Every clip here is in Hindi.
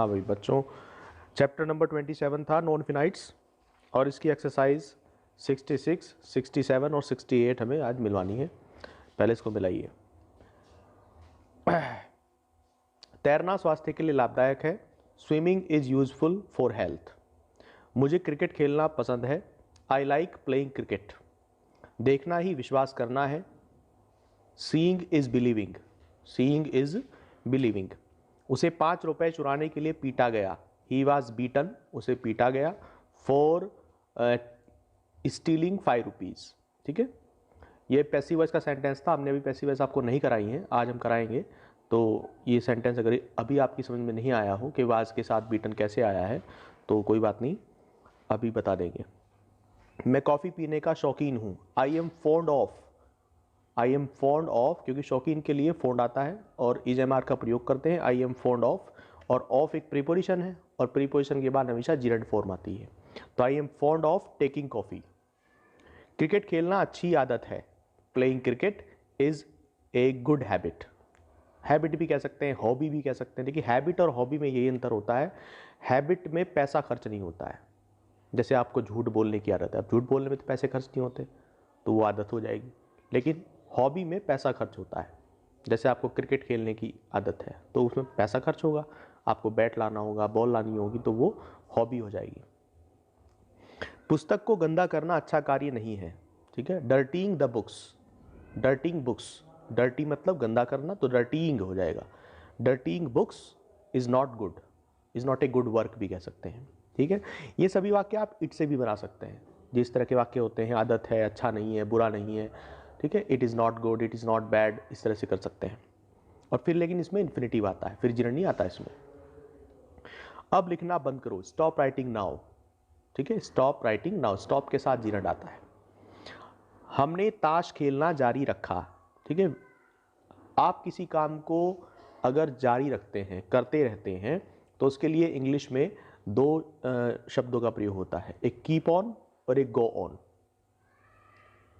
हाँ भाई बच्चों, चैप्टर नंबर 27 था नॉन फिनाइट्स, और इसकी एक्सरसाइज 66, 67 और 68 हमें आज मिलवानी है। पहले इसको मिलाइए। तैरना स्वास्थ्य के लिए लाभदायक है। Swimming is useful for health. मुझे क्रिकेट खेलना पसंद है। I like playing cricket. देखना ही विश्वास करना है। Seeing is believing. Seeing is believing. उसे 5 रुपए चुराने के लिए पीटा गया। He was beaten. उसे पीटा गया फॉर स्टीलिंग 5 रुपीज़। ठीक है, ये पैसिव वॉइस का सेंटेंस था। हमने अभी पैसिव वॉइस आपको नहीं कराई है, आज हम कराएंगे। तो ये सेंटेंस अगर अभी आपकी समझ में नहीं आया हो कि वाज के साथ बीटन कैसे आया है, तो कोई बात नहीं, अभी बता देंगे। मैं कॉफ़ी पीने का शौकीन हूँ। I am fond of. I am fond of, क्योंकि शौकीन के लिए फॉन्ड आता है और इज एम आर का प्रयोग करते हैं। आई एम फॉन्ड ऑफ, और ऑफ एक प्रीपोजिशन है, और प्रीपोजिशन के बाद हमेशा जीरेंड फॉर्म आती है। तो I am fond of taking coffee. Cricket खेलना अच्छी आदत है। Playing cricket is a good habit. Habit भी कह सकते हैं, हॉबी भी कह सकते हैं। देखिए, हैबिट और हॉबी में यही अंतर होता है, हैबिट में पैसा खर्च नहीं होता है। जैसे आपको झूठ बोलने की आदत है, अब झूठ बोलने में तो पैसे खर्च नहीं होते, तो वो आदत हो जाएगी। लेकिन हॉबी में पैसा खर्च होता है। जैसे आपको क्रिकेट खेलने की आदत है, तो उसमें पैसा खर्च होगा, आपको बैट लाना होगा, बॉल लानी होगी, तो वो हॉबी हो जाएगी। पुस्तक को गंदा करना अच्छा कार्य नहीं है। ठीक है, dirtying the books. Dirtying books, dirty मतलब गंदा करना, तो डर्टिंग हो जाएगा। Dirtying books is not good. Is not a good work भी कह सकते हैं। ठीक है, ये सभी वाक्य आप इट से भी बना सकते हैं। जिस तरह के वाक्य होते हैं, आदत है, अच्छा नहीं है, बुरा नहीं है, ठीक है, it is not good, it is not bad, इस तरह से कर सकते हैं। और फिर लेकिन इसमें इन्फिनेटिव आता है, फिर जिरन नहीं आता इसमें। अब लिखना बंद करो। Stop writing now. ठीक है, स्टॉप राइटिंग नाउ, स्टॉप के साथ जिरन आता है। हमने ताश खेलना जारी रखा। ठीक है, आप किसी काम को अगर जारी रखते हैं, करते रहते हैं, तो उसके लिए इंग्लिश में 2 शब्दों का प्रयोग होता है, एक कीप ऑन और एक गो ऑन।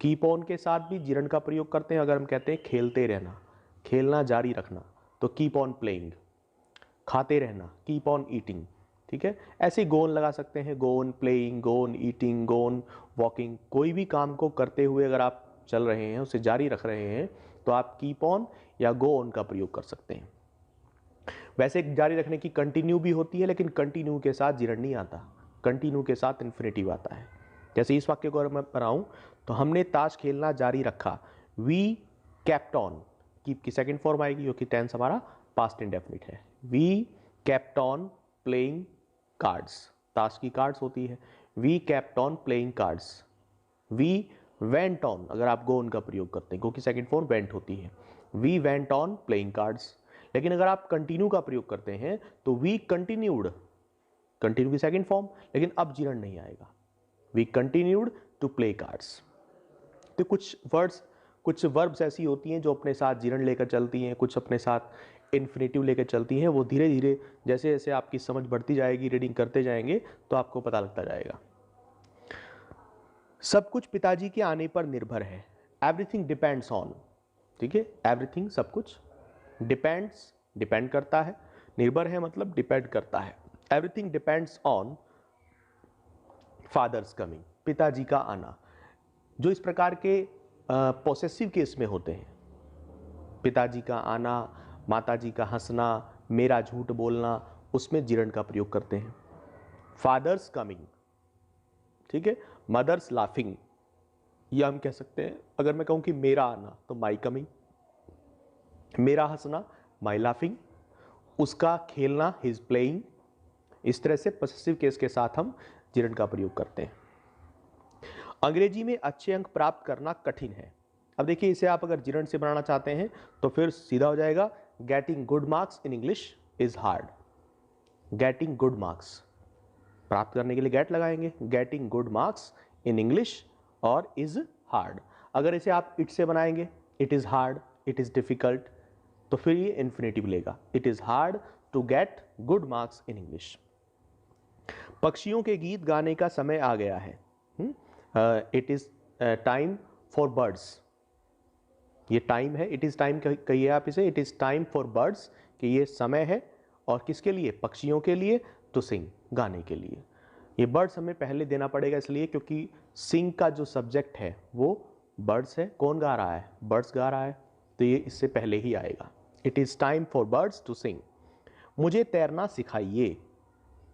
कीप ऑन के साथ भी जिरन का प्रयोग करते हैं अगर हम कहते हैं खेलते रहना, खेलना जारी रखना, तो कीप ऑन प्लेइंग। खाते रहना, कीप ऑन ईटिंग। ठीक है, ऐसे ही गोन लगा सकते हैं, गोन प्लेइंग, गोन ईटिंग, गोन वॉकिंग। कोई भी काम को करते हुए अगर आप चल रहे हैं, उसे जारी रख रहे हैं, तो आप कीप ऑन या गो ऑन का प्रयोग कर सकते हैं। वैसे जारी रखने की कंटिन्यू भी होती है, लेकिन कंटिन्यू के साथ जिरन नहीं आता, कंटिन्यू के साथ इन्फिनेटिव आता है। जैसे इस वाक्य को अगर मैं पढ़ाऊं, तो हमने ताश खेलना जारी रखा। We kept on. कीप की सेकंड फॉर्म आएगी, क्योंकि टेंस हमारा पास्ट इंडेफिनिट है। We kept on playing cards. ताश की कार्ड्स होती है। We kept on playing cards. We went on, अगर आप गो ऑन का प्रयोग करते हैं, क्योंकि सेकंड फॉर्म वेंट होती है। We went on playing cards. लेकिन अगर आप कंटिन्यू का प्रयोग करते हैं, तो वी कंटिन्यूड, कंटिन्यू की सेकंड फॉर्म, लेकिन अब जिरन नहीं आएगा। We continued to play cards. तो कुछ वर्ब्स ऐसी होती हैं जो अपने साथ जिरन लेकर चलती हैं, कुछ अपने साथ इन्फिनेटिव लेकर चलती हैं। वो धीरे धीरे जैसे जैसे आपकी समझ बढ़ती जाएगी, रीडिंग करते जाएंगे, तो आपको पता लगता जाएगा। सब कुछ पिताजी के आने पर निर्भर है। Everything depends on. ठीक है, एवरीथिंग सब कुछ, डिपेंड्स डिपेंड करता है, निर्भर है मतलब डिपेंड करता है। Everything depends on fathers coming, पिताजी का आना। जो इस प्रकार के पॉसेसिव केस में होते हैं, पिताजी का आना, माताजी का हंसना, मेरा झूठ बोलना, उसमें जिरन का प्रयोग करते हैं। फादर्स कमिंग, ठीक है, मदर्स लाफिंग, यह हम कह सकते हैं। अगर मैं कहूं कि मेरा आना, तो माई कमिंग, मेरा हंसना, माई लाफिंग, उसका खेलना, हिज प्लेइंग। इस तरह से पॉसेसिव केस के साथ हम जिरन का प्रयोग करते हैं। अंग्रेजी में अच्छे अंक प्राप्त करना कठिन है। अब देखिए, इसे आप अगर जिरन से बनाना चाहते हैं, तो फिर सीधा हो जाएगा, getting good marks in English is hard. Getting good marks, प्राप्त करने के लिए गेट लगाएंगे, getting good marks in English और इज हार्ड। अगर इसे आप इट से बनाएंगे, it is hard, it is difficult, तो फिर ये इन्फिनेटिव लेगा, it is hard to get good marks in English. पक्षियों के गीत गाने का समय आ गया है। It is time for birds. ये टाइम है, इट इज टाइम कहिए आप इसे, it is time for birds, कि ये समय है और किसके लिए? पक्षियों के लिए, टू सिंग, गाने के लिए। ये बर्ड्स हमें पहले देना पड़ेगा इसलिए क्योंकि सिंग का जो सब्जेक्ट है वो बर्ड्स है। कौन गा रहा है? बर्ड्स गा रहा है, तो ये इससे पहले ही आएगा। It is time for birds to sing. मुझे तैरना सिखाइए,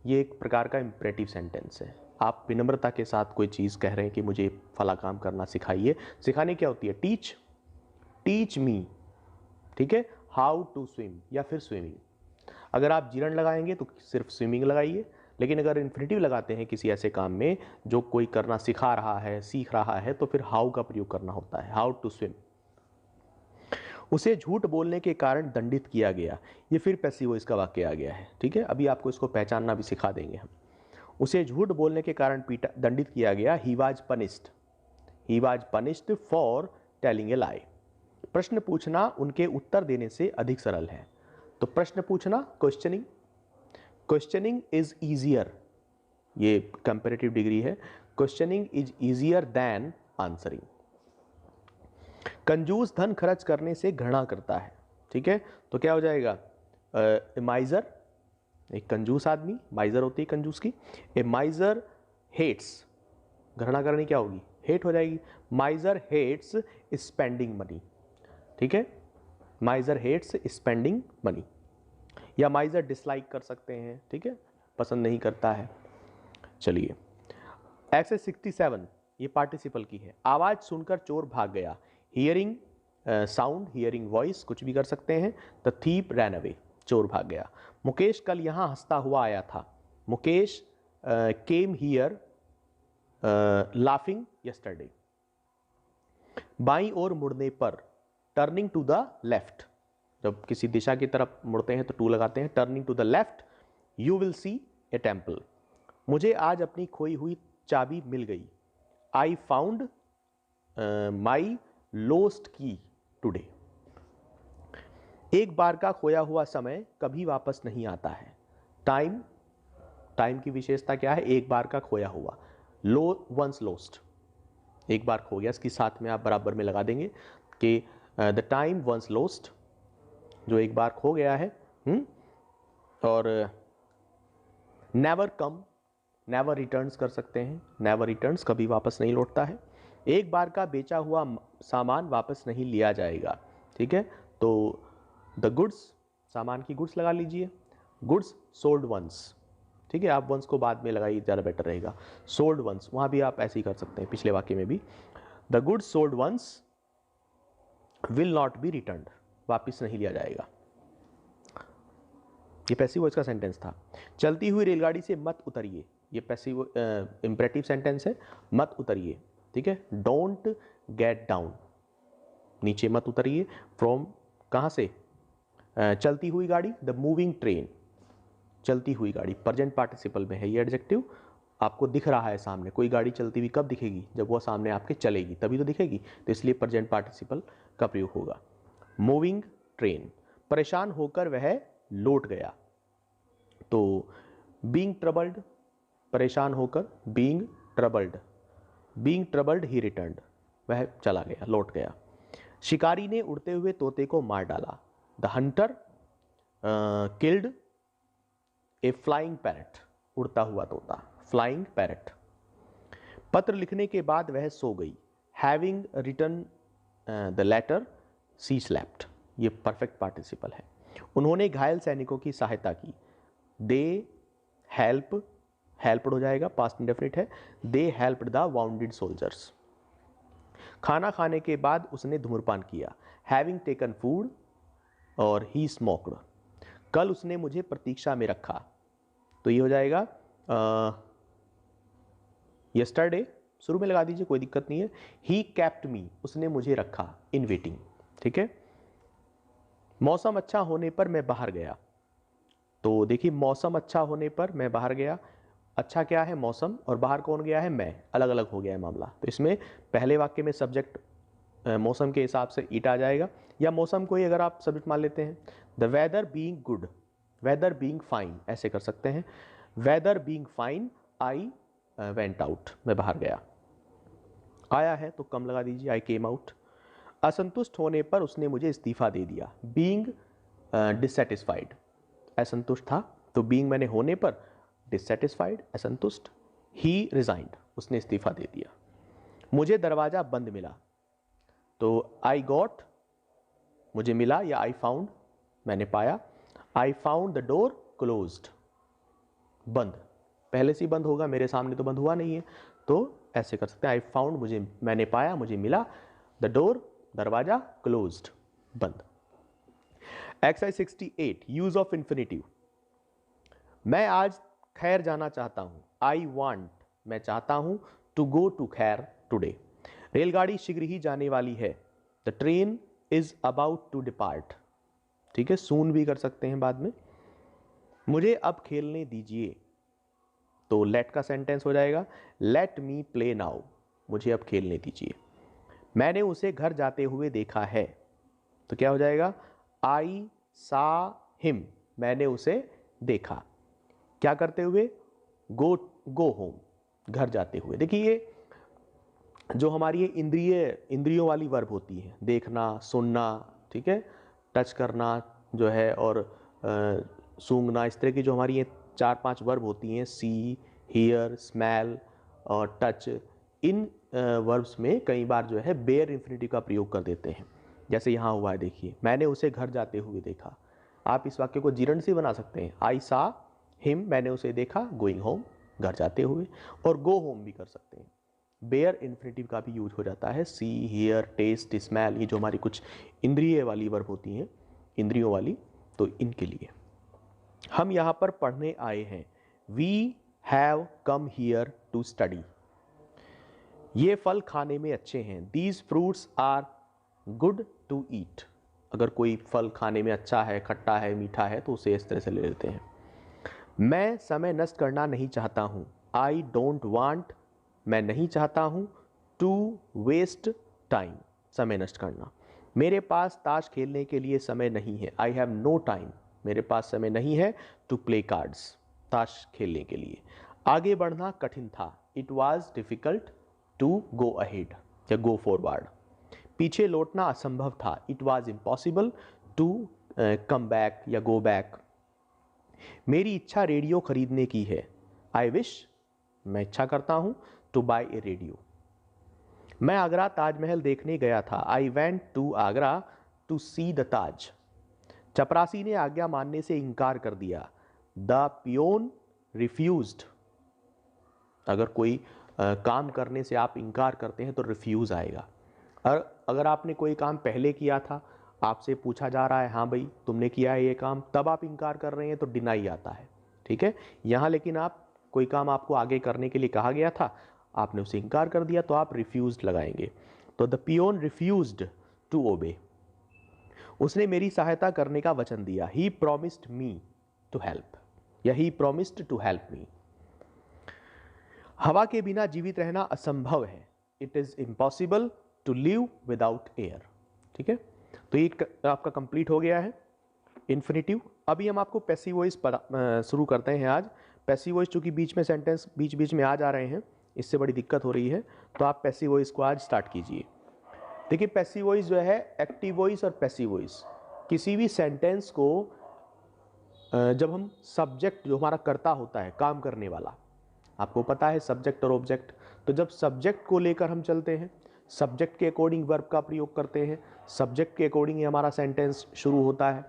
ये एक प्रकार का इम्परेटिव सेंटेंस है। आप विनम्रता के साथ कोई चीज़ कह रहे हैं कि मुझे फला काम करना सिखाइए। सिखाने क्या होती है? टीच, टीच मी, ठीक है, हाउ टू स्विम या फिर स्विमिंग। अगर आप जीरण लगाएंगे तो सिर्फ स्विमिंग लगाइए, लेकिन अगर इन्फिनिटिव लगाते हैं किसी ऐसे काम में जो कोई करना सिखा रहा है, सीख रहा है, तो फिर हाउ का प्रयोग करना होता है, हाउ टू स्विम। उसे झूठ बोलने के कारण दंडित किया गया, ये फिर पैसिव वॉइस का वाक्य आ गया है, ठीक है। अभी आपको इसको पहचानना भी सिखा देंगे हम। उसे झूठ बोलने के कारण दंडित किया गया, he was punished, he was punished for telling a lie. प्रश्न पूछना उनके उत्तर देने से अधिक सरल है। तो प्रश्न पूछना, क्वेश्चनिंग, क्वेश्चनिंग इज ईजियर, ये कंपैरेटिव डिग्री है, questioning is easier than answering. कंजूस धन खर्च करने से घृणा करता है, ठीक है, तो क्या हो जाएगा? माइजर, एक कंजूस आदमी, माइजर होती है कंजूस की। ए माइजर हेट्स, घृणा करनी क्या होगी? हेट हो जाएगी। माइजर हेट्स स्पेंडिंग मनी, ठीक है, माइजर हेट्स स्पेंडिंग मनी। या माइजर डिसलाइक कर सकते हैं, ठीक है, पसंद नहीं करता है। चलिए, एक्सरसाइज 67 ये पार्टिसिपल की है। आवाज सुनकर चोर भाग गया, हियरिंग साउंड, हियरिंग वॉइस, कुछ भी कर सकते हैं। द थीप रैन अवे, चोर भाग गया। मुकेश कल यहाँ हंसता हुआ आया था, Mukesh came here laughing yesterday. बाईं ओर मुड़ने पर, टर्निंग टू द लेफ्ट, जब किसी दिशा की तरफ मुड़ते हैं तो टू लगाते हैं। Turning to the left you will see a temple. मुझे आज अपनी खोई हुई चाबी मिल गई, I found my lost key today. एक बार का खोया हुआ समय कभी वापस नहीं आता है, टाइम, टाइम की विशेषता क्या है? एक बार का खोया हुआ, लो वंस लोस्ट, एक बार खो गया, इसकी साथ में आप बराबर में लगा देंगे कि द टाइम वंस लोस्ट, जो एक बार खो गया है। और नेवर कम, नेवर रिटर्न्स कर सकते हैं, नेवर रिटर्न्स, कभी वापस नहीं लौटता है। एक बार का बेचा हुआ सामान वापस नहीं लिया जाएगा, ठीक है, तो द गुड्स, सामान की गुड्स लगा लीजिए, गुड्स सोल्ड वंस, ठीक है, आप वंस को बाद में लगाइए, ज़्यादा बेटर रहेगा। सोल्ड वंस, वहाँ भी आप ऐसे ही कर सकते हैं, पिछले वाक्य में भी। The goods sold once will not be returned, वापस नहीं लिया जाएगा। ये पैसिव वॉइस का सेंटेंस था। चलती हुई रेलगाड़ी से मत उतरिए, ये पैसिव इंपरेटिव सेंटेंस है, मत उतरिए, ठीक है। डोंट गेट डाउन, नीचे मत उतरिए। फ्रॉम, कहाँ से? चलती हुई गाड़ी, द मूविंग ट्रेन, चलती हुई गाड़ी, प्रेजेंट पार्टिसिपल में है ये एडजेक्टिव। आपको दिख रहा है सामने, कोई गाड़ी चलती हुई कब दिखेगी? जब वो सामने आपके चलेगी तभी तो दिखेगी, तो इसलिए प्रेजेंट पार्टिसिपल का प्रयोग होगा। मूविंग ट्रेन, परेशान होकर वह लौट गया, तो बीइंग ट्रबल्ड, परेशान होकर, बीइंग ट्रबल्ड, बीइंग ट्रबल्ड ही रिटर्न्ड, वह चला गया, लौट गया। शिकारी ने उड़ते हुए तोते को मार डाला, the Hunter killed A flying parrot, उड़ता हुआ तोता, फ्लाइंग पैरट। पत्र लिखने के बाद वह सो गई, having written the letter she slept, ये परफेक्ट पार्टिसिपल है। उन्होंने घायल सैनिकों की सहायता की, दे हेल्प, हेल्प्ड हो जाएगा, पास्ट इंडेफिनिट है, दे हेल्प्ड द वाउंडेड सोल्जर्स। खाना खाने के बाद उसने धूम्रपान किया, हैविंग टेकन फूड, और ही स्मोक्ड। कल उसने मुझे प्रतीक्षा में रखा, तो ये हो जाएगा यस्टरडे, शुरू में लगा दीजिए, कोई दिक्कत नहीं है। ही कैप्ट मी, उसने मुझे रखा, इन वेटिंग, ठीक है। मौसम अच्छा होने पर मैं बाहर गया, तो देखिए मौसम अच्छा होने पर मैं बाहर गया, अच्छा क्या है? मौसम, और बाहर कौन गया है? मैं, अलग अलग हो गया है मामला। तो इसमें पहले वाक्य में सब्जेक्ट मौसम के हिसाब से ईट आ जाएगा, या मौसम को ही अगर आप सब्जेक्ट मान लेते हैं, the weather being good, weather being fine, ऐसे कर सकते हैं। Weather being fine I went out, मैं बाहर गया। आया है तो कम लगा दीजिए, आई केम आउट। असंतुष्ट होने पर उसने मुझे इस्तीफा दे दिया, बीइंग डिससेटिस्फाइड, असंतुष्ट था, तो बीइंग मैंने होने पर, डिससेटिस्फाइड असंतुष्ट, ही रिजाइंड उसने इस्तीफा दे दिया। मुझे दरवाजा बंद मिला, तो आई गॉट मुझे मिला, या आई फाउंड मैंने पाया, I found the door closed बंद, पहले से ही बंद होगा, मेरे सामने तो बंद हुआ नहीं है, तो ऐसे कर सकते हैं, आई फाउंड मुझे मैंने पाया, मुझे मिला, द डोर दरवाजा क्लोज्ड बंद। Exercise 68 use of infinitive. मैं आज खैर जाना चाहता हूं, आई वांट मैं चाहता हूं, टू गो टू खैर टुडे, रेलगाड़ी शीघ्र ही जाने वाली है, the train is about to depart, ठीक है, सून भी कर सकते हैं बाद में। मुझे अब खेलने दीजिए, तो लेट का सेंटेंस हो जाएगा, लेट मी प्ले नाउ, मुझे अब खेलने दीजिए। मैंने उसे घर जाते हुए देखा है, तो क्या हो जाएगा, आई सा हिम, मैंने उसे देखा, क्या करते हुए, गो होम, घर जाते हुए। देखिए ये जो हमारी ये इंद्रियों वाली वर्ब होती है, देखना, सुनना, ठीक है, टच करना जो है, और सूंघना, इस तरह की जो हमारी ये 4-5 वर्ब होती हैं, सी, हियर, स्मेल और टच, इन वर्ब्स में कई बार जो है बेयर इंफिनिटिव का प्रयोग कर देते हैं। जैसे यहाँ हुआ है, देखिए, मैंने उसे घर जाते हुए देखा। आप इस वाक्य को जीर्ण से बना सकते हैं, आई सा हिम, मैंने उसे देखा, गोइंग होम, घर जाते हुए, और गो होम भी कर सकते हैं। बेयर इन्फिनेटिव का भी यूज हो जाता है, सी, हियर, टेस्ट, स्मेल, ये जो हमारी कुछ इंद्रिय वाली वर्ब होती हैं, इंद्रियों वाली, तो इनके लिए हम यहाँ पर पढ़ने आए हैं। We have come here to study, ये फल खाने में अच्छे हैं, these fruits are good to eat, अगर कोई फल खाने में अच्छा है, खट्टा है, मीठा है, तो उसे इस तरह से ले लेते हैं। मैं समय नष्ट करना नहीं चाहता हूँ, आई डोंट वांट, मैं नहीं चाहता हूँ, टू वेस्ट टाइम, समय नष्ट करना। मेरे पास ताश खेलने के लिए समय नहीं है, आई हैव नो टाइम, मेरे पास समय नहीं है, टू प्ले कार्ड्स, ताश खेलने के लिए। आगे बढ़ना कठिन था, it was difficult to go ahead या गो फॉरवर्ड। पीछे लौटना असंभव था, it was impossible to come back या गो बैक। मेरी इच्छा रेडियो खरीदने की है, आई विश, मैं इच्छा करता हूं, टू बाय ए रेडियो। मैं आगरा ताजमहल देखने गया था, I went to Agra to see the Taj. चपरासी ने आज्ञा मानने से इनकार कर दिया, द पियोन रिफ्यूज्ड, अगर कोई काम करने से आप इनकार करते हैं तो रिफ्यूज आएगा। और अगर आपने कोई काम पहले किया था, आपसे पूछा जा रहा है, हाँ भाई तुमने किया है ये काम, तब आप इनकार कर रहे हैं, तो डिनाई आता है, ठीक है। यहाँ लेकिन आप कोई काम आपको आगे करने के लिए कहा गया था, आपने उसे इनकार कर दिया, तो आप रिफ्यूज्ड लगाएंगे। तो the peon refused to obey, उसने मेरी सहायता करने का वचन दिया, he promised me to help, या he promised to help me. हवा के बिना जीवित रहना असंभव है, it is impossible to live without air, ठीक है। तो ये आपका कंप्लीट हो गया है इन्फिनिटिव। अभी हम आपको पैसिव वॉइस शुरू करते हैं आज। पैसिव वॉइस चूंकि बीच में सेंटेंस बीच बीच में आ जा रहे हैं, इससे बड़ी दिक्कत हो रही है, तो आप पैसिव वॉइस को आज स्टार्ट कीजिए। देखिए पैसिव वॉइस जो है, एक्टिव वॉइस और पैसिव वॉइस, किसी भी सेंटेंस को जब हम सब्जेक्ट जो हमारा कर्ता होता है, काम करने वाला, आपको पता है सब्जेक्ट और ऑब्जेक्ट, तो जब सब्जेक्ट को लेकर हम चलते हैं, सब्जेक्ट के अकॉर्डिंग वर्ब का प्रयोग करते हैं, सब्जेक्ट के अकॉर्डिंग ही हमारा सेंटेंस शुरू होता है,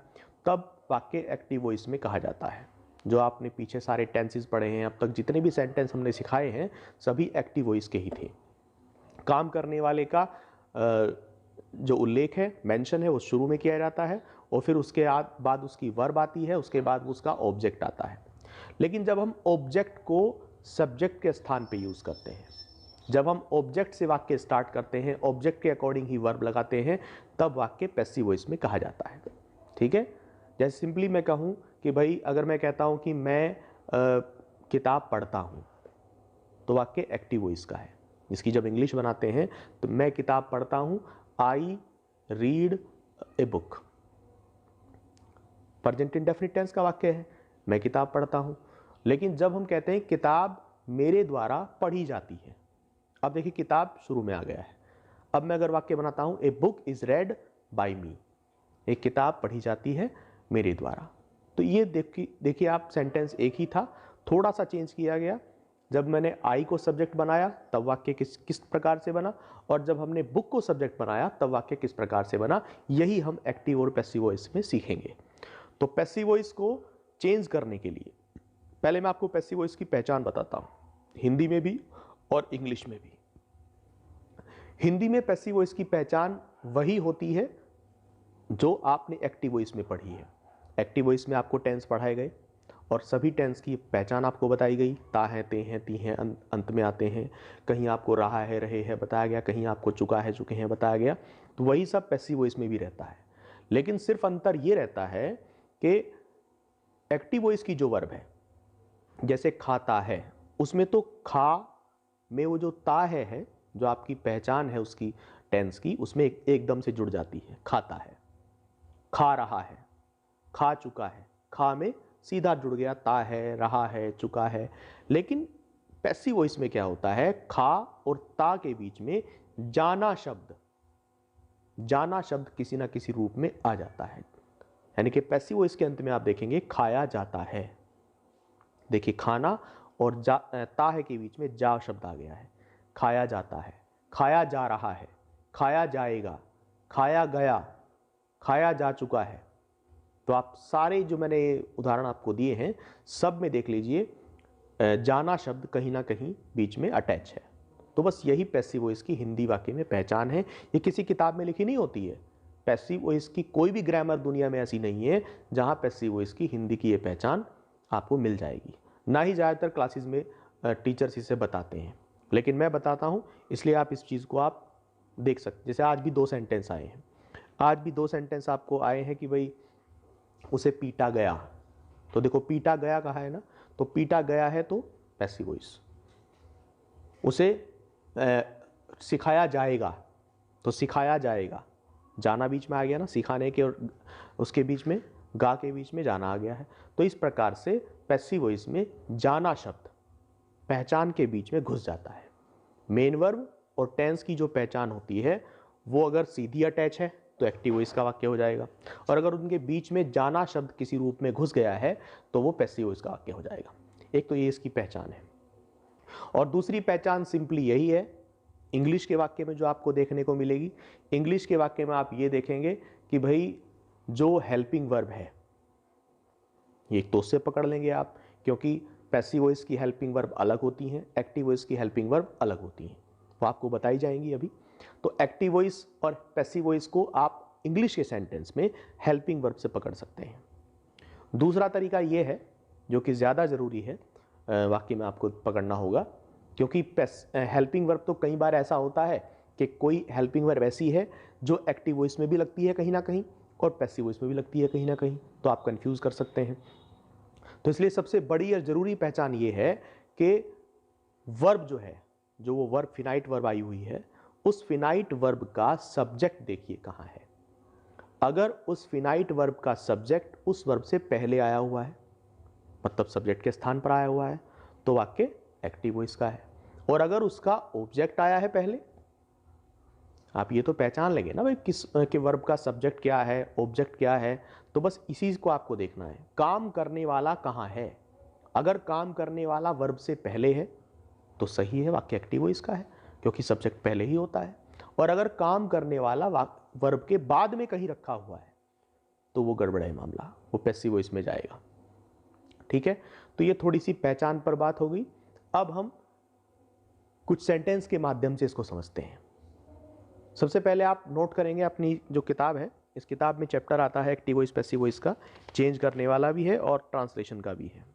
तब वाक्य एक्टिव वॉइस में कहा जाता है। जो आपने पीछे सारे टेंसेस पढ़े हैं, अब तक जितने भी सेंटेंस हमने सिखाए हैं, सभी एक्टिव वॉइस के ही थे। काम करने वाले का जो उल्लेख है, मेंशन है, वो शुरू में किया जाता है, और फिर उसके बाद उसकी वर्ब आती है, उसके बाद उसका ऑब्जेक्ट आता है। लेकिन जब हम ऑब्जेक्ट को सब्जेक्ट के स्थान पे यूज करते हैं, जब हम ऑब्जेक्ट से वाक्य स्टार्ट करते हैं, ऑब्जेक्ट के अकॉर्डिंग ही वर्ब लगाते हैं, तब वाक्य पैसिव वॉइस में कहा जाता है, ठीक है। जैसे सिंपली मैं कहूँ कि भाई, अगर मैं कहता हूँ कि मैं किताब पढ़ता हूँ, तो वाक्य एक्टिव वॉइस का है। इसकी जब इंग्लिश बनाते हैं तो मैं किताब पढ़ता हूँ, I read a book, present indefinite tense का वाक्य है, मैं किताब पढ़ता हूँ। लेकिन जब हम कहते हैं किताब मेरे द्वारा पढ़ी जाती है, अब देखिए किताब शुरू में आ गया है। अब मैं अगर वाक्य बनाता हूँ, a book is read by me, एक किताब पढ़ी जाती है मेरे द्वारा, तो ये देखिए आप, सेंटेंस एक ही था, थोड़ा सा चेंज किया गया। जब मैंने आई को सब्जेक्ट बनाया तब वाक्य किस प्रकार से बना, और जब हमने बुक को सब्जेक्ट बनाया तब वाक्य किस प्रकार से बना। यही हम एक्टिव और पैसिव वॉइस में सीखेंगे। तो पैसिव वॉइस को चेंज करने के लिए पहले मैं आपको पैसिव वॉइस की पहचान बताता हूं, हिंदी में भी और इंग्लिश में भी। हिंदी में पैसिव वॉइस की पहचान वही होती है जो आपने एक्टिव वॉइस में पढ़ी है। एक्टिव वॉइस में आपको टेंस पढ़ाए गए और सभी टेंस की पहचान आपको बताई गई। ता है, ते हैं, ती हैं अंत में आते हैं। कहीं आपको रहा है, रहे हैं बताया गया, कहीं आपको चुका है, चुके हैं बताया गया। तो वही सब पैसिव वॉइस में भी रहता है, लेकिन सिर्फ अंतर ये रहता है कि एक्टिव वॉइस की जो वर्ब है, जैसे खाता है, उसमें तो खा में वो जो ता है जो आपकी पहचान है उसकी टेंस की, उसमें एकदम से जुड़ जाती है। खाता है, खा रहा है, खा चुका है, खा में सीधा जुड़ गया, ता है, रहा है, चुका है। लेकिन पैसिव वॉइस में क्या होता है, खा और ता के बीच में जाना शब्द किसी ना किसी रूप में आ जाता है। यानी कि पैसिव वॉइस के अंत में आप देखेंगे खाया जाता है। देखिए खाना और ता है के बीच में जा शब्द आ गया है। खाया जाता है, खाया जा रहा है, खाया जाएगा, खाया गया, खाया जा चुका है। तो आप सारे जो मैंने उदाहरण आपको दिए हैं सब में देख लीजिए जाना शब्द कहीं ना कहीं बीच में अटैच है। तो बस यही पैसिव वॉइस की हिंदी वाक्य में पहचान है। ये किसी किताब में लिखी नहीं होती है। पैसिव वॉइस की कोई भी ग्रामर दुनिया में ऐसी नहीं है जहां पैसिव वॉइस की हिंदी की ये पहचान आपको मिल जाएगी। ना ही ज़्यादातर क्लासेस में टीचर्स इसे बताते हैं, लेकिन मैं बताता हूँ, इसलिए आप इस चीज़ को आप देख सकते। जैसे आज भी 2 सेंटेंस आए हैं, आज भी 2 सेंटेंस आपको आए हैं कि भाई उसे पीटा गया। तो देखो पीटा गया कहा है ना, तो पीटा गया है तो पैसिव वॉइस। उसे सिखाया जाएगा तो सिखाया जाएगा, जाना बीच में आ गया ना, सिखाने के और उसके बीच में, गा के बीच में जाना आ गया है। तो इस प्रकार से पैसिव वॉइस में जाना शब्द पहचान के बीच में घुस जाता है। मेन वर्ब और टेंस की जो पहचान होती है वो अगर सीधी अटैच है तो एक्टिव वॉइस का वाक्य हो जाएगा, और अगर उनके बीच में जाना शब्द किसी रूप में घुस गया है तो वो पैसिव वॉइस का वाक्य हो जाएगा। एक तो ये इसकी पहचान है, और दूसरी पहचान सिंपली यही है इंग्लिश के वाक्य में जो आपको देखने को मिलेगी। इंग्लिश के वाक्य में आप ये देखेंगे कि भाई जो हेल्पिंग वर्ब है, ये तो उससे पकड़ लेंगे आप, क्योंकि पैसिव वॉइस की हेल्पिंग वर्ब अलग होती हैं, एक्टिव वॉइस की हेल्पिंग वर्ब अलग होती हैं, वो आपको बताई जाएंगी अभी। तो एक्टिव वॉइस और पैसिव वॉइस को आप इंग्लिश के सेंटेंस में हेल्पिंग वर्ब से पकड़ सकते हैं। दूसरा तरीका ये है जो कि ज़्यादा ज़रूरी है वाक्य में आपको पकड़ना होगा, क्योंकि हेल्पिंग वर्ब तो कई बार ऐसा होता है कि कोई हेल्पिंग वर्ब ऐसी है जो एक्टिव वॉइस में भी लगती है कहीं ना कहीं और पैसिव वॉइस में भी लगती है कहीं ना कहीं, तो आप कंफ्यूज कर सकते हैं। तो इसलिए सबसे बड़ी और ज़रूरी पहचान ये है कि वर्ब जो है, जो वो वर्ब फिनाइट वर्ब आई हुई है, उस फिनाइट वर्ब का सब्जेक्ट देखिए कहाँ है। अगर उस फिनाइट वर्ब का सब्जेक्ट उस वर्ब से पहले आया हुआ है, मतलब सब्जेक्ट के स्थान पर आया हुआ है, तो वाक्य एक्टिव वॉइस का है। और अगर उसका ऑब्जेक्ट आया है पहले, आप ये तो पहचान लेंगे ना भाई किस के वर्ब का सब्जेक्ट क्या है, ऑब्जेक्ट क्या है, तो बस इसी को आपको देखना है। काम करने वाला कहाँ है, अगर काम करने वाला वर्ब से पहले है तो सही है, वाक्य एक्टिव वॉइस का है क्योंकि सब्जेक्ट पहले ही होता है। और अगर काम करने वाला वर्ब के बाद में कहीं रखा हुआ है तो वो गड़बड़ है मामला, वो पैसिव वॉइस में जाएगा। ठीक है, तो ये थोड़ी सी पहचान पर बात हो गई। अब हम कुछ सेंटेंस के माध्यम से इसको समझते हैं। सबसे पहले आप नोट करेंगे अपनी जो किताब है, इस किताब में चैप्टर आता है एक्टिव वॉइस पैसिव वॉइस का, चेंज करने वाला भी है और ट्रांसलेशन का भी है।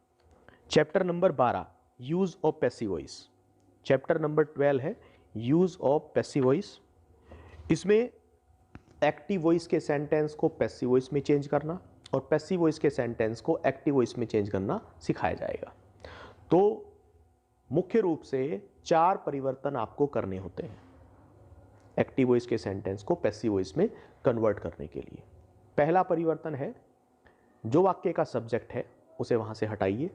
Chapter number 12 use of passive voice, chapter number 12 है यूज ऑफ पैसिव वॉइस। इसमें एक्टिव वॉइस के सेंटेंस को पैसिव वॉइस में चेंज करना और पैसिव वॉइस के सेंटेंस को एक्टिव वॉइस में चेंज करना सिखाया जाएगा। तो मुख्य रूप से 4 परिवर्तन आपको करने होते हैं एक्टिव वॉइस के सेंटेंस को पैसिव वॉइस में कन्वर्ट करने के लिए। पहला परिवर्तन है, जो वाक्य का सब्जेक्ट है उसे वहां से हटाइए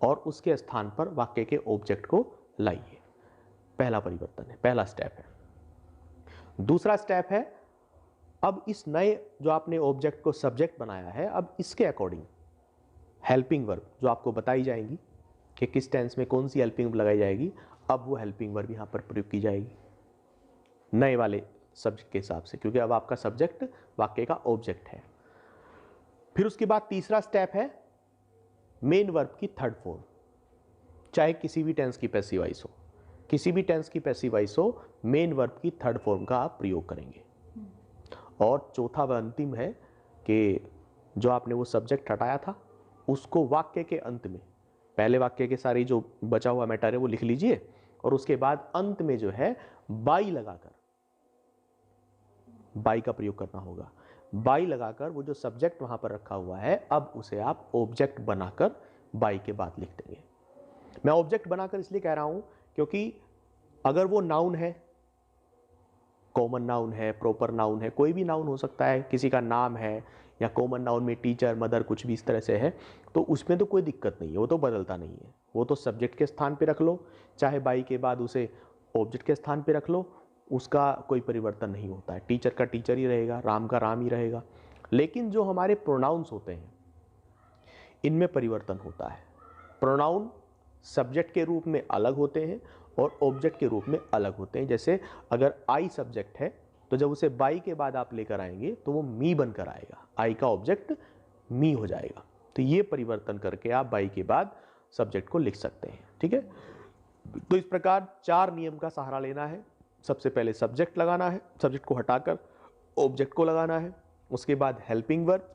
और उसके स्थान पर वाक्य के ऑब्जेक्ट को लाइए। पहला परिवर्तन है, पहला स्टेप है। दूसरा स्टेप है, अब इस नए जो आपने ऑब्जेक्ट को सब्जेक्ट बनाया है, अब इसके अकॉर्डिंग हेल्पिंग वर्ब जो आपको बताई जाएंगी कि किस टेंस में कौन सी हेल्पिंग वर्ब लगाई जाएगी, अब वो हेल्पिंग वर्ब यहाँ पर प्रयोग की जाएगी नए वाले सब्जेक्ट के हिसाब से, क्योंकि अब आपका सब्जेक्ट वाक्य का ऑब्जेक्ट है। फिर उसके बाद तीसरा स्टेप है मेन वर्ब की थर्ड फॉर्म, चाहे किसी भी टेंस की पैसिव वॉइस हो, किसी भी टेंस की पैसिव वॉइस हो, मेन वर्ब की थर्ड फॉर्म का आप प्रयोग करेंगे। और चौथा व अंतिम है कि जो आपने वो सब्जेक्ट हटाया था उसको वाक्य के अंत में, पहले वाक्य के सारी जो बचा हुआ मैटर है वो लिख लीजिए, और उसके बाद अंत में जो है बाई लगाकर, बाई का प्रयोग करना होगा। बाई लगाकर वो जो सब्जेक्ट वहां पर रखा हुआ है, अब उसे आप ऑब्जेक्ट बनाकर बाई के बाद लिख देंगे। मैं ऑब्जेक्ट बनाकर इसलिए कह रहा हूं क्योंकि अगर वो नाउन है, कॉमन नाउन है, प्रॉपर नाउन है, कोई भी नाउन हो सकता है, किसी का नाम है, या कॉमन नाउन में टीचर, मदर, कुछ भी इस तरह से है, तो उसमें तो कोई दिक्कत नहीं है, वो तो बदलता नहीं है, वो तो सब्जेक्ट के स्थान पे रख लो, चाहे बाई के बाद उसे ऑब्जेक्ट के स्थान पे रख लो, उसका कोई परिवर्तन नहीं होता है। टीचर का टीचर ही रहेगा, राम का राम ही रहेगा। लेकिन जो हमारे प्रोनाउंस होते हैं इनमें परिवर्तन होता है। प्रोनाउन सब्जेक्ट के रूप में अलग होते हैं और ऑब्जेक्ट के रूप में अलग होते हैं। जैसे अगर आई सब्जेक्ट है तो जब उसे बाई के बाद आप लेकर आएंगे तो वो मी बनकर आएगा, आई का ऑब्जेक्ट मी हो जाएगा। तो ये परिवर्तन करके आप बाई के बाद सब्जेक्ट को लिख सकते हैं। ठीक है, तो इस प्रकार 4 नियम का सहारा लेना है। सबसे पहले सब्जेक्ट लगाना है, सब्जेक्ट को हटाकर ऑब्जेक्ट को लगाना है, उसके बाद हेल्पिंग वर्ब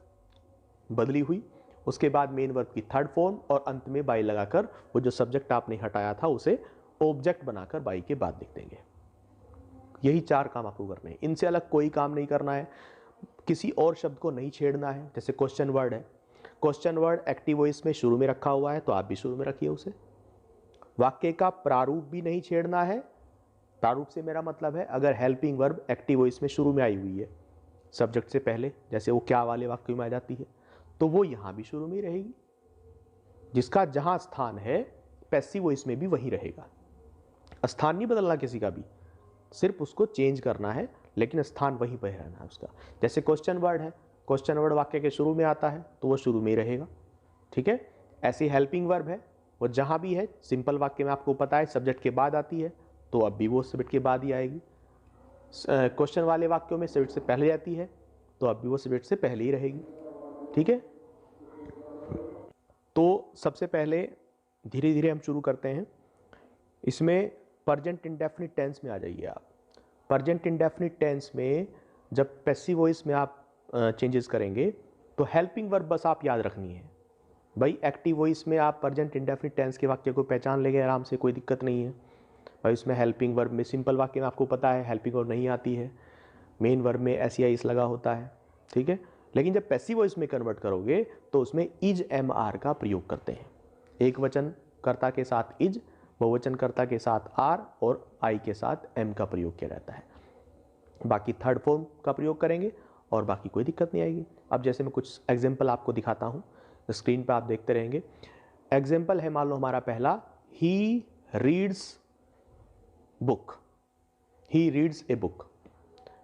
बदली हुई, उसके बाद मेन वर्ब की थर्ड फॉर्म, और अंत में बाई लगाकर वो जो सब्जेक्ट आपने हटाया था उसे ऑब्जेक्ट बनाकर बाई के बाद लिख देंगे। यही 4 काम आपको करने हैं, इनसे अलग कोई काम नहीं करना है। किसी और शब्द को नहीं छेड़ना है। जैसे क्वेश्चन वर्ड है, क्वेश्चन वर्ड एक्टिव वॉइस में शुरू में रखा हुआ है तो आप भी शुरू में रखिए उसे। वाक्य का प्रारूप भी नहीं छेड़ना है। प्रारूप से मेरा मतलब है अगर हेल्पिंग वर्ब एक्टिव वॉइस में शुरू में आई हुई है सब्जेक्ट से पहले, जैसे वो क्या वाले वाक्य में आ जाती है, तो वो यहां भी शुरू में ही रहेगी। जिसका जहां स्थान है पैसिव वॉइस में भी वही रहेगा। स्थान नहीं बदलना किसी का भी, सिर्फ उसको चेंज करना है, लेकिन स्थान वहीं पर रहना है उसका। जैसे क्वेश्चन वर्ड है, क्वेश्चन वर्ड वाक्य के शुरू में आता है तो वो शुरू में ही रहेगा। ठीक है, ऐसी हेल्पिंग वर्ब है, वो जहां भी है, सिंपल वाक्य में आपको पता है सब्जेक्ट के बाद आती है तो अब भी वो सब्जेक्ट के बाद ही आएगी। क्वेश्चन वाले वाक्यों में सब्जेक्ट से पहले आती है तो अब भी वो सब्जेक्ट से पहले ही रहेगी। ठीक है, तो सबसे पहले धीरे धीरे हम शुरू करते हैं। इसमें प्रेजेंट इंडेफिनिट टेंस में आ जाइए आप। प्रेजेंट इंडेफिनिट टेंस में जब पैसिव वॉइस में आप चेंजेस करेंगे तो हेल्पिंग वर्ब बस आप याद रखनी है। भाई एक्टिव वॉइस में आप प्रेजेंट इंडेफिनिट टेंस के वाक्य को पहचान लेंगे आराम से, कोई दिक्कत नहीं है। भाई उसमें हेल्पिंग वर्ब में, सिंपल वाक्य में आपको पता है हेल्पिंग वर्ब नहीं आती है, मेन वर्ब में एस या इस लगा होता है। ठीक है, लेकिन जब पैसिव वॉइस में कन्वर्ट करोगे तो उसमें इज एम आर का प्रयोग करते हैं। एक वचन कर्ता के साथ इज, बहुवचन कर्ता के साथ आर और आई के साथ एम का प्रयोग किया जाता है। बाकी थर्ड फॉर्म का प्रयोग करेंगे और बाकी कोई दिक्कत नहीं आएगी। अब जैसे मैं कुछ एग्जाम्पल आपको दिखाता हूँ, स्क्रीन पर आप देखते रहेंगे। एग्जाम्पल है, मान लो हमारा पहला, he reads book. He reads a book,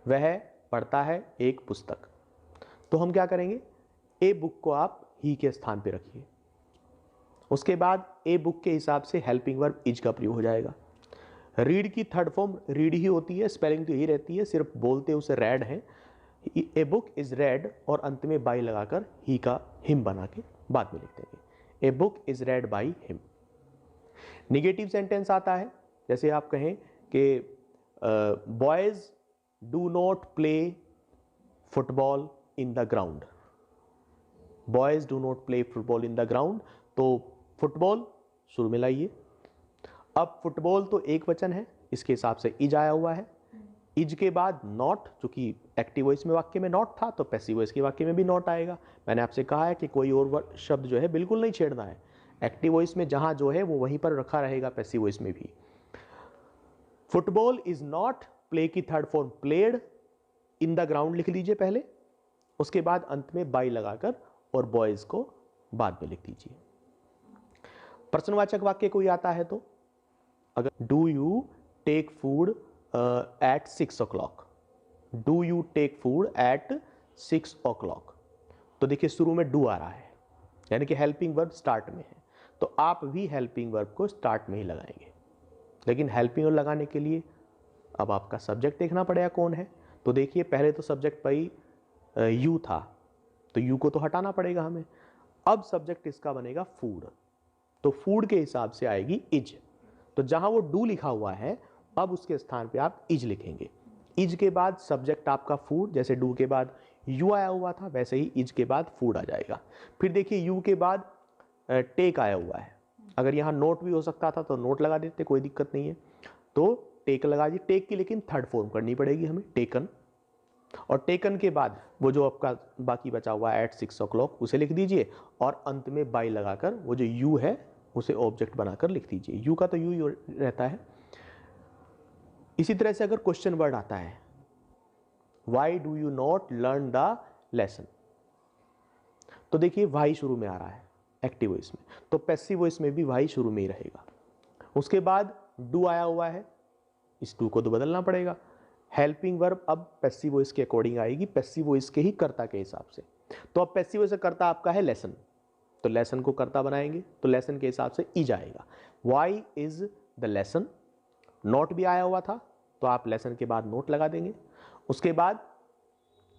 वह पढ़ता है एक पुस्तक। तो हम क्या करेंगे, ए बुक को आप ही के स्थान पे रखिए, उसके बाद ए बुक के हिसाब से हेल्पिंग वर्ब इज का प्रयोग हो जाएगा। रीड की थर्ड फॉर्म रीड ही होती है, स्पेलिंग तो यही रहती है, सिर्फ बोलते उसे रेड है। ए बुक इज रेड और अंत में बाई लगाकर ही का हिम बना के बाद में लिख देंगे, ए book is red by him. Negative sentence आता है, जैसे आप कहें कि boys do not play football in the ground. Boys do not play football in the ground, तो फुटबॉल शुरू में लाइए। अब फुटबॉल तो एक वचन है, इसके हिसाब से इज आया हुआ है। इज के बाद नॉट, चूंकि एक्टिव वॉइस में वाक्य में नॉट था तो पैसिव वॉइस के वाक्य में भी नॉट आएगा। मैंने आपसे कहा है कि कोई और शब्द जो है बिल्कुल नहीं छेड़ना है। एक्टिव वॉइस में जहां जो है वो वहीं पर रखा रहेगा, पैसिव वॉइस में भी। फुटबॉल इज नॉट, प्ले की third form played, in the ground लिख लीजिए पहले, उसके बाद अंत में बाई लगाकर और बॉयज को बाद में लिख दीजिए। प्रश्नवाचक वाक्य कोई आता है तो, अगर do you take food at 6 o'clock, do you take food at 6 o'clock, तो देखिए शुरू में डू आ रहा है, यानी कि हेल्पिंग वर्ब स्टार्ट में है, तो आप भी हेल्पिंग वर्ब को स्टार्ट में ही लगाएंगे। लेकिन हेल्पिंग वर्ब लगाने के लिए अब आपका सब्जेक्ट देखना पड़ेगा कौन है। तो देखिए पहले तो सब्जेक्ट भाई यू था, तो यू को तो हटाना पड़ेगा हमें। अब सब्जेक्ट इसका बनेगा फूड, तो फूड के हिसाब से आएगी इज। तो जहां वो डू लिखा हुआ है अब उसके स्थान पे आप इज लिखेंगे। इज के बाद सब्जेक्ट आपका फूड, जैसे डू के बाद यू आया हुआ था वैसे ही इज के बाद फूड आ जाएगा। फिर देखिए यू के बाद टेक आया हुआ है, अगर यहाँ नोट भी हो सकता था तो नोट लगा देते, कोई दिक्कत नहीं है। तो टेक लगा दीजिए, टेक की लेकिन थर्ड फॉर्म करनी पड़ेगी हमें, टेकन। और टेकन के बाद वो जो आपका बाकी बचा हुआ है एट 6 o'clock उसे लिख दीजिए, और अंत में बाई लगाकर वो जो यू है उसे ऑब्जेक्ट बनाकर लिख दीजिए। यू का तो यू रहता है। इसी तरह से अगर क्वेश्चन वर्ड आता है, why do you not learn the lesson, तो देखिए वाई शुरू में आ रहा है एक्टिव वॉइस में, तो पैसिव वॉइस में भी वाई शुरू में ही रहेगा। उसके बाद डू आया हुआ है, इस डू को तो बदलना पड़ेगा। हेल्पिंग वर्ब अब पैसिव वॉइस के अकॉर्डिंग आएगी, पैसिव वॉइस के ही कर्ता के हिसाब से। तो अब पैसिव वॉइस का कर्ता आपका है लेसन, तो लेसन को कर्ता बनाएंगे, तो लेसन के हिसाब से इज आएगा। Why is the lesson. Note भी आया हुआ था तो आप लेसन के बाद नोट लगा देंगे। उसके बाद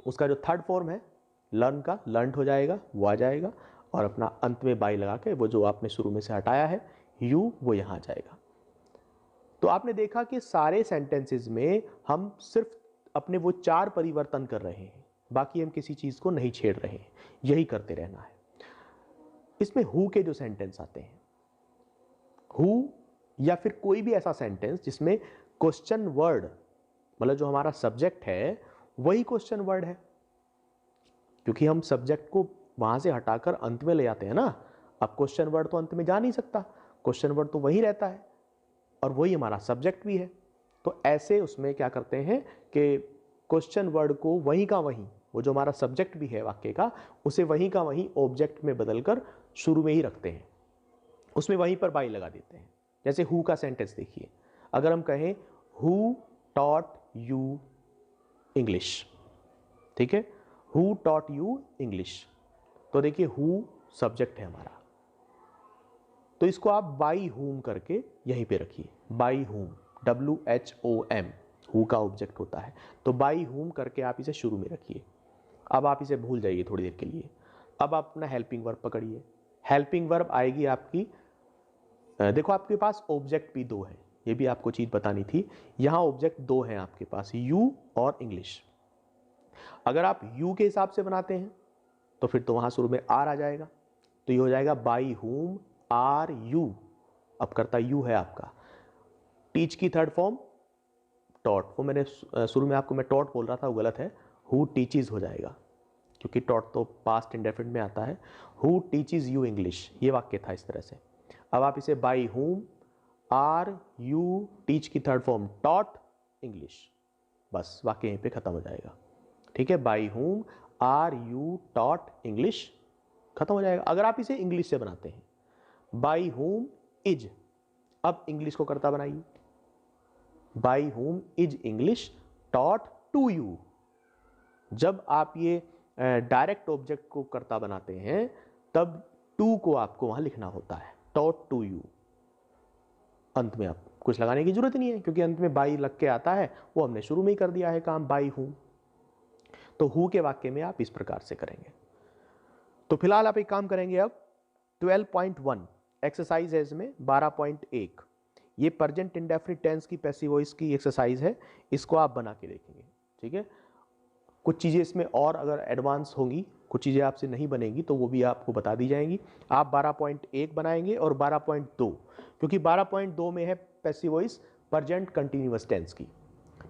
उसका जो थर्ड फॉर्म है लर्न का, लर्नड हो जाएगा, वो आ जाएगा, और अपना अंत में बाई लगा के वो जो आपने शुरू में से हटाया है यू, वो यहाँ आ जाएगा। तो आपने देखा कि सारे सेंटेंसेस में हम सिर्फ अपने वो 4 परिवर्तन कर रहे हैं, बाकी हम किसी चीज़ को नहीं छेड़ रहे हैं, यही करते रहना है। इसमें हु के जो सेंटेंस आते हैं, हु या फिर कोई भी ऐसा सेंटेंस जिसमें क्वेश्चन वर्ड, मतलब जो हमारा सब्जेक्ट है वही क्वेश्चन वर्ड है, क्योंकि हम सब्जेक्ट को वहां से हटाकर अंत में ले आते हैं ना। अब क्वेश्चन वर्ड तो अंत में जा नहीं सकता, क्वेश्चन वर्ड तो वही रहता है और वही हमारा सब्जेक्ट भी है। तो ऐसे उसमें क्या करते हैं कि क्वेश्चन वर्ड को वहीं का वहीं, वो जो हमारा सब्जेक्ट भी है वाक्य का, उसे वहीं का वहीं ऑब्जेक्ट में बदलकर शुरू में ही रखते हैं, उसमें वहीं पर बाई लगा देते हैं। जैसे हु का सेंटेंस देखिए, अगर हम कहें हु टॉट यू इंग्लिश, ठीक है, हु टॉट यू इंग्लिश, तो देखिए हु सब्जेक्ट है हमारा, तो इसको आप बाई हुम करके यहीं पे रखिए। बाई हुम, WHOM, हु का ऑब्जेक्ट होता है, तो बाई हुम करके आप इसे शुरू में रखिए। अब आप इसे भूल जाइए थोड़ी देर के लिए। अब आप अपना हेल्पिंग वर्ब पकड़िए। हेल्पिंग वर्ब आएगी आपकी, देखो आपके पास ऑब्जेक्ट भी 2 है, ये भी आपको चीज़ बतानी थी। यहाँ ऑब्जेक्ट 2 हैं आपके पास, यू और इंग्लिश। अगर आप यू के हिसाब से बनाते हैं तो फिर तो वहाँ शुरू में आर आ जाएगा, तो ये हो जाएगा बाई हुम आर यू। अब करता यू है आपका। टीच की थर्ड फॉर्म टॉट, वो मैंने शुरू में आपको मैं टॉट बोल रहा था, वो गलत है, हु टीचीज हो जाएगा, क्योंकि टॉट तो पास्ट इंडेफिनिट में आता है। हु टीचीज यू इंग्लिश, ये वाक्य था इस तरह से। अब आप इसे by whom are you teach की थर्ड फॉर्म टॉट इंग्लिश, बस वाक्य यहीं पे खत्म हो जाएगा। ठीक है, by whom are you taught English, खत्म हो जाएगा। अगर आप इसे इंग्लिश से बनाते हैं, बाई हुम इज, अब इंग्लिश को करता बनाइए, by whom is English taught to you. जब आप ये डायरेक्ट ऑब्जेक्ट को करता बनाते हैं तब टू को आपको वहां लिखना होता है, टॉट टू यू। अंत में आप कुछ लगाने की जरूरत नहीं है, क्योंकि अंत में बाई लग के आता है, वो हमने शुरू में ही कर दिया है काम, बाई हुम। तो हु के वाक्य में आप इस प्रकार से करेंगे। तो फिलहाल आप एक काम करेंगे, अब 12.1 एक्सरसाइज में 12.1, ये प्रेजेंट इंडेफिनिट टेंस की पैसिव वॉइस की एक्सरसाइज है, इसको आप बना के देखेंगे। ठीक है, कुछ चीज़ें इसमें और अगर एडवांस होंगी, कुछ चीज़ें आपसे नहीं बनेंगी तो वो भी आपको बता दी जाएंगी। आप 12.1 बनाएंगे और 12.2, क्योंकि 12.2 में है passive voice present continuous tense की।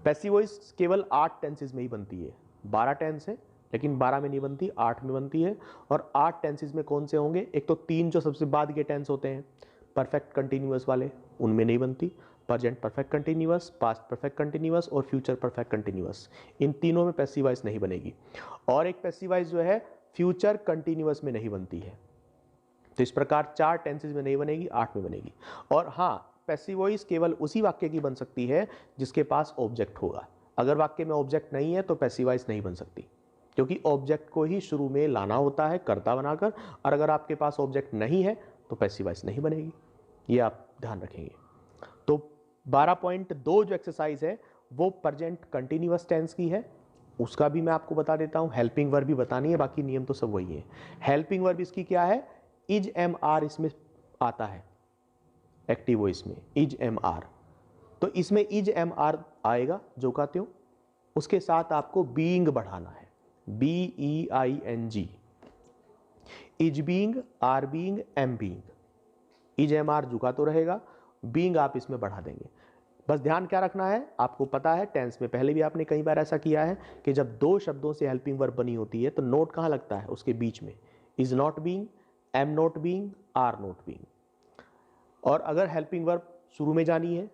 पैसिव वॉइस केवल 8 टेंसेज में ही बनती है, 12 टेंस है लेकिन 12 में नहीं बनती, 8 में बनती है। और 8 टेंसेज में कौन से होंगे, एक तो 3 जो सबसे बाद के टेंस होते हैं परफेक्ट कंटिन्यूअस वाले, उनमें नहीं बनती। Present perfect continuous, past perfect continuous और फ्यूचर परफेक्ट कंटिन्यूअस, इन तीनों में पैसिव वॉइस नहीं बनेगी। और एक पैसिव वॉइस जो है फ्यूचर कंटिन्यूअस में नहीं बनती है। तो इस प्रकार 4 टेंसेज में नहीं बनेगी, 8 में बनेगी। और हाँ, पैसिव वॉइस केवल उसी वाक्य की बन सकती है जिसके पास ऑब्जेक्ट होगा। अगर वाक्य में ऑब्जेक्ट नहीं है तो पैसिव वॉइस नहीं बन सकती। क्योंकि ऑब्जेक्ट को ही शुरू में लाना होता है कर्ता बनाकर, और अगर आपके पास ऑब्जेक्ट नहीं है तो पैसिव वॉइस नहीं बनेगी, ये आप ध्यान रखेंगे। तो 12.2 जो एक्सरसाइज है वो प्रेजेंट कंटिन्यूअस टेंस की है, उसका भी मैं आपको बता देता हूं। हेल्पिंग वर्ब भी बतानी है, बाकी नियम तो सब वही है। हेल्पिंग वर्ब इसकी क्या है, इज एम आर इसमें आता है, एक्टिव वॉइस में इज एम आर। तो इसमें इज एम आर आएगा जो का त्यों, उसके साथ आपको बीइंग बढ़ाना है, BEING, is being, are being, am being. Is am are जुका तो रहेगा, बीइंग आप इसमें बढ़ा देंगे। बस ध्यान क्या रखना है, आपको पता है टेंस में पहले भी आपने कई बार ऐसा किया है कि जब दो शब्दों से हेल्पिंग वर्ब बनी होती है तो नोट कहाँ लगता है, उसके बीच में, is not being, am not being, are not being. और अगर हेल्पिंग वर्ब शुरू में जानी है,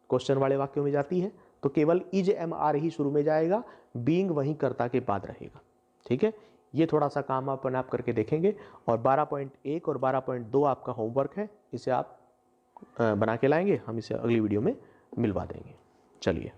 क्वेश्चन वाले वाक्यों में जाती है, तो केवल इज एम आर ही शुरू में जाएगा, बीइंग वहीं कर्ता के बाद रहेगा। ठीक है, ये थोड़ा सा काम अपन आप करके देखेंगे। और 12.1 और 12.2 आपका होमवर्क है, इसे आप बना के लाएंगे, हम इसे अगली वीडियो में मिलवा देंगे। चलिए।